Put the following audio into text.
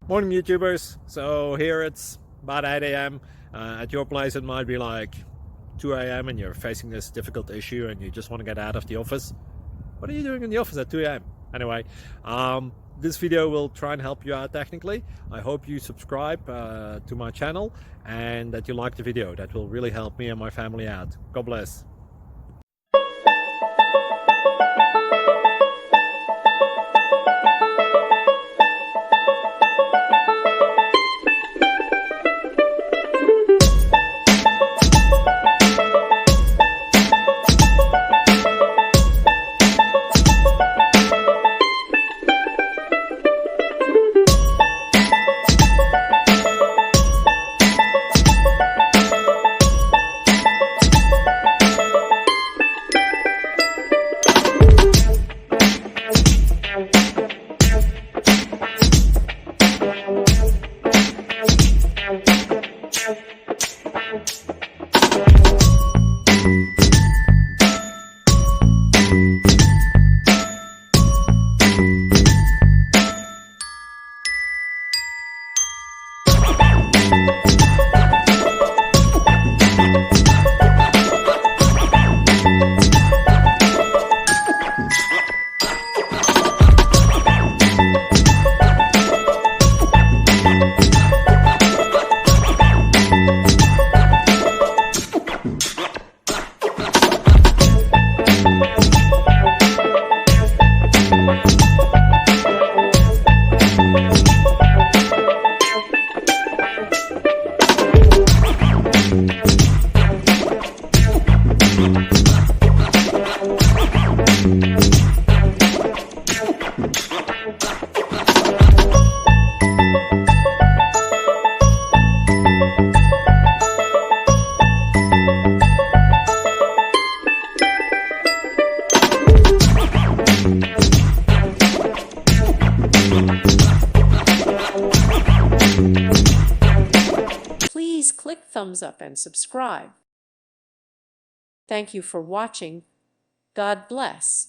Morning YouTubers. So here it's about 8 a.m. At your place it might be like 2 a.m. and you're facing this difficult issue and you just want to get out of the office. What are you doing in the office at 2 a.m.? Anyway, this video will try and help you out technically. I hope you subscribe to my channel and that you like the video. That will really help me and my family out. God bless. Please click thumbs up and subscribe. Thank you for watching. God bless.